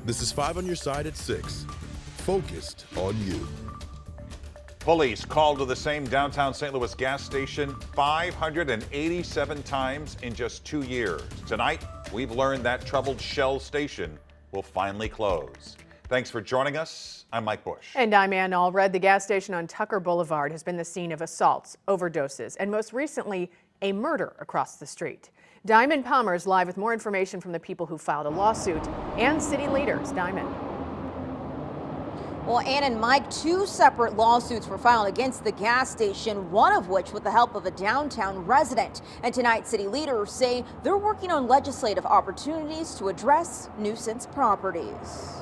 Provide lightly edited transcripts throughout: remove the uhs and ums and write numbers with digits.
This is 5 on your side at 6. Focused on you. Police called to the same downtown St. Louis gas station 587 times in just 2 years. Tonight, we've learned that troubled Shell station will finally close. Thanks for joining us. I'm Mike Bush. And I'm Ann Allred. The gas station on Tucker Boulevard has been the scene of assaults, overdoses, and most recently, a murder across the street. Diamond Palmer is live with more information from the people who filed a lawsuit and city leaders. Diamond. Well, Ann and Mike, 2 separate lawsuits were filed against the gas station, one of which with the help of a downtown resident. And tonight, city leaders say they're working on legislative opportunities to address nuisance properties.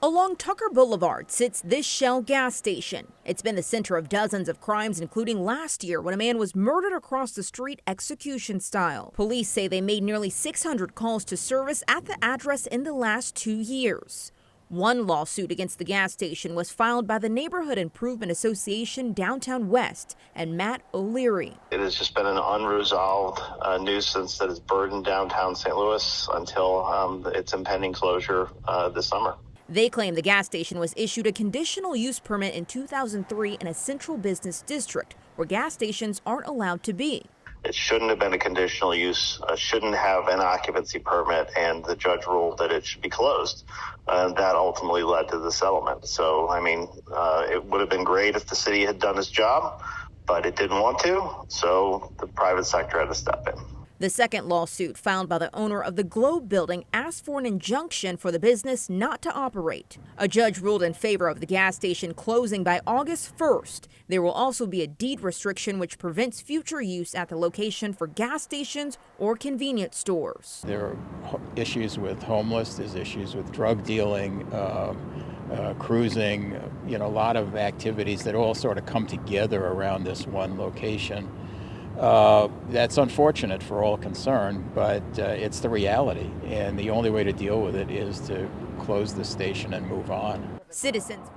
Along Tucker Boulevard sits this Shell gas station. It's been the center of dozens of crimes, including last year when a man was murdered across the street execution style. Police say they made nearly 600 calls to service at the address in the last 2 years. One lawsuit against the gas station was filed by the Neighborhood Improvement Association Downtown West and Matt O'Leary. It has just been an unresolved nuisance that has burdened downtown St. Louis until its impending closure this summer. They claim the gas station was issued a conditional use permit in 2003 in a central business district where gas stations aren't allowed to be. It shouldn't have been a conditional use, shouldn't have an occupancy permit, and the judge ruled that it should be closed. That ultimately led to the settlement. So, I mean, it would have been great if the city had done its job, but it didn't want to, so the private sector had to step in. The second lawsuit, filed by the owner of the Globe building, asked for an injunction for the business not to operate. A judge ruled in favor of the gas station closing by August 1st. There will also be a deed restriction which prevents future use at the location for gas stations or convenience stores. There are issues with homeless, there's issues with drug dealing, cruising, a lot of activities that all sort of come together around this one location. That's unfortunate for all concerned, but it's the reality, and the only way to deal with it is to close the station and move on. Citizens.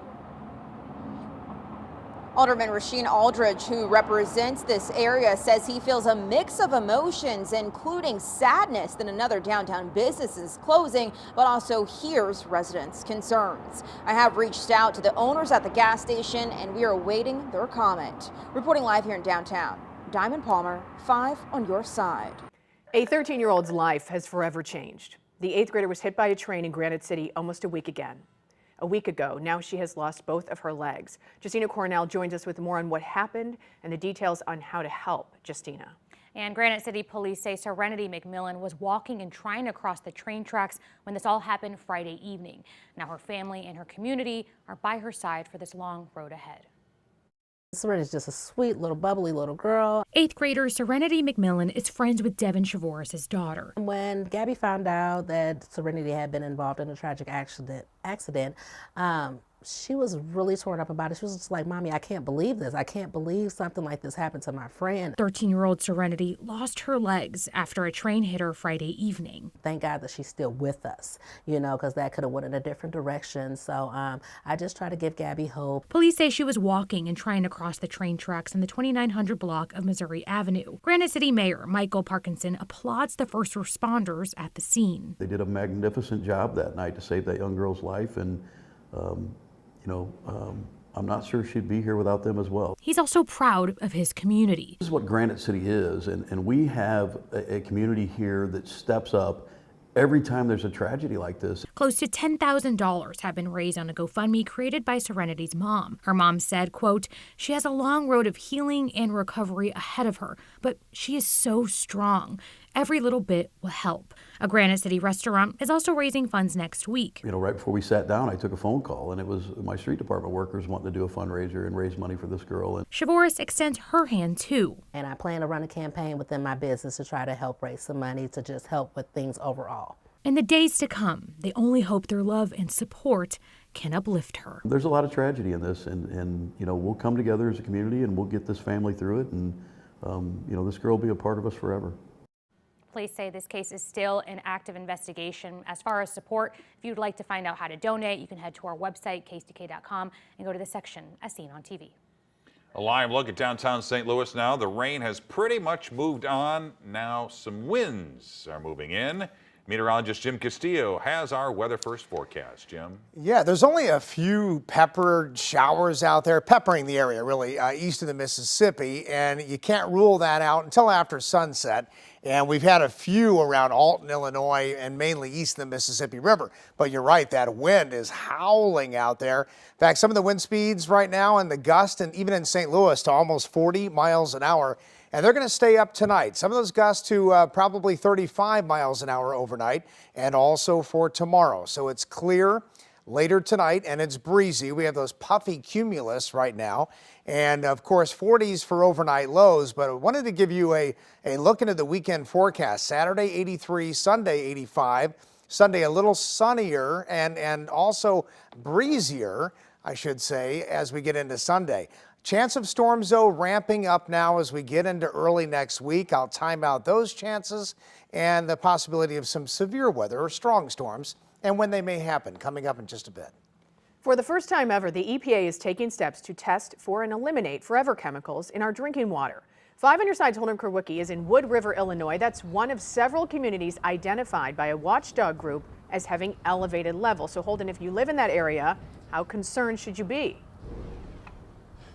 Alderman Rasheen Aldridge, who represents this area, says he feels a mix of emotions, including sadness that another downtown business is closing, but also hears residents' concerns. I have reached out to the owners at the gas station, and we are awaiting their comment. Reporting live here in downtown, Diamond Palmer, 5 on your side. A 13-year-old's life has forever changed. The 8th grader was hit by a train in Granite City almost a week ago. Now she has lost both of her legs. Justina Cornell joins us with more on what happened and the details on how to help. Justina. And Granite City police say Serenity McMillan was walking and trying to cross the train tracks when this all happened Friday evening. Now her family and her community are by her side for this long road ahead. Serenity's just a sweet little bubbly little girl. 8th grader Serenity McMillan is friends with Devin Chavoris' daughter. When Gabby found out that Serenity had been involved in a tragic accident, she was really torn up about it. She was just like, Mommy, I can't believe this. I can't believe something like this happened to my friend. 13-year-old Serenity lost her legs after a train hit her Friday evening. Thank God that she's still with us, because that could have went in a different direction. So I just try to give Gabby hope. Police say she was walking and trying to cross the train tracks in the 2900 block of Missouri Avenue. Granite City Mayor Michael Parkinson applauds the first responders at the scene. They did a magnificent job that night to save that young girl's life, and I'm not sure she'd be here without them as well. He's also proud of his community. This is what Granite City is, and we have a community here that steps up every time there's a tragedy like this. Close to $10,000 have been raised on a GoFundMe created by Serenity's mom. Her mom said, quote, she has a long road of healing and recovery ahead of her, but she is so strong. Every little bit will help. A Granite City restaurant is also raising funds next week. Right before we sat down, I took a phone call, and it was my street department workers wanting to do a fundraiser and raise money for this girl. Chavoris extends her hand too. And I plan to run a campaign within my business to try to help raise some money to just help with things overall. In the days to come, they only hope their love and support can uplift her. There's a lot of tragedy in this, and we'll come together as a community and we'll get this family through it, and this girl will be a part of us forever. Police say this case is still an active investigation. As far as support, if you'd like to find out how to donate, you can head to our website, ksdk.com, and go to the section as seen on TV. A live look at downtown St. Louis now. The rain has pretty much moved on. Now some winds are moving in. Meteorologist Jim Castillo has our weather first forecast. Jim? Yeah, there's only a few peppered showers out there, peppering the area really, east of the Mississippi, and you can't rule that out until after sunset. And we've had a few around Alton, Illinois, and mainly east of the Mississippi River. But you're right, that wind is howling out there. In fact, some of the wind speeds right now and the gust, and even in St. Louis, to almost 40 miles an hour. And they're going to stay up tonight. Some of those gusts to probably 35 miles an hour overnight, and also for tomorrow. So it's clear later tonight, and it's breezy. We have those puffy cumulus right now. And of course, 40s for overnight lows. But I wanted to give you a look into the weekend forecast. Saturday, 83, Sunday, 85. Sunday, a little sunnier and also breezier, I should say, as we get into Sunday. Chance of storms, though, ramping up now as we get into early next week. I'll time out those chances and the possibility of some severe weather or strong storms and when they may happen coming up in just a bit. For the first time ever, the EPA is taking steps to test for and eliminate forever chemicals in our drinking water. 5 on your side's Holden Kurwicki is in Wood River, Illinois. That's one of several communities identified by a watchdog group as having elevated levels. So Holden, if you live in that area, how concerned should you be?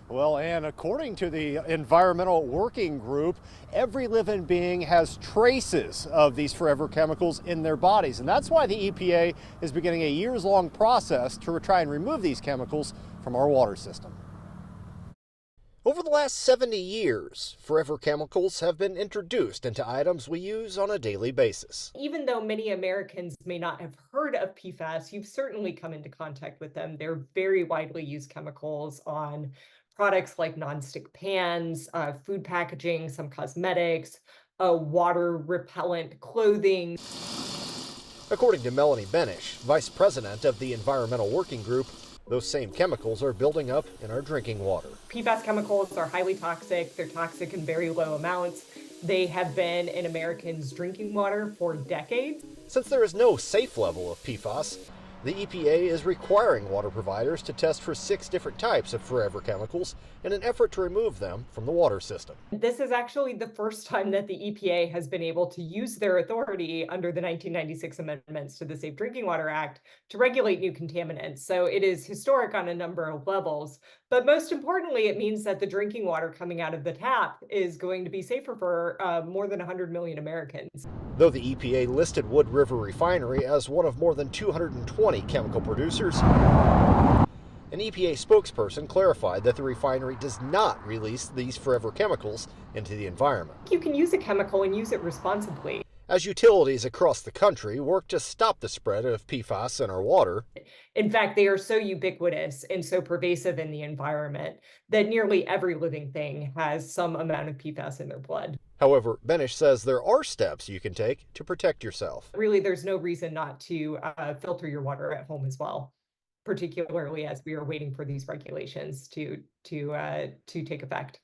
Well, and according to the Environmental Working Group, every living being has traces of these forever chemicals in their bodies. And that's why the EPA is beginning a years-long process to try and remove these chemicals from our water system. Over the last 70 years, forever chemicals have been introduced into items we use on a daily basis. Even though many Americans may not have heard of PFAS, you've certainly come into contact with them. They're very widely used chemicals on products like nonstick pans, food packaging, some cosmetics, water repellent clothing. According to Melanie Benish, vice president of the Environmental Working Group, those same chemicals are building up in our drinking water. PFAS chemicals are highly toxic. They're toxic in very low amounts. They have been in Americans' drinking water for decades. Since there is no safe level of PFAS, the EPA is requiring water providers to test for 6 different types of forever chemicals in an effort to remove them from the water system. This is actually the first time that the EPA has been able to use their authority under the 1996 amendments to the Safe Drinking Water Act to regulate new contaminants. So it is historic on a number of levels. But most importantly, it means that the drinking water coming out of the tap is going to be safer for more than 100 million Americans. Though the EPA listed Wood River Refinery as one of more than 220 chemical producers, an EPA spokesperson clarified that the refinery does not release these forever chemicals into the environment. You can use a chemical and use it responsibly. As utilities across the country work to stop the spread of PFAS in our water. In fact, they are so ubiquitous and so pervasive in the environment that nearly every living thing has some amount of PFAS in their blood. However, Benish says there are steps you can take to protect yourself. Really, there's no reason not to filter your water at home as well, particularly as we are waiting for these regulations to take effect.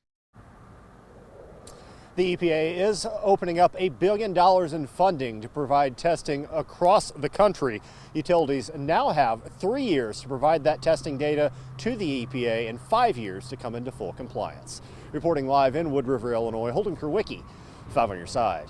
The EPA is opening up $1 billion in funding to provide testing across the country. Utilities now have 3 years to provide that testing data to the EPA and 5 years to come into full compliance. Reporting live in Wood River, Illinois, Holden Kurwicki, 5 on your side.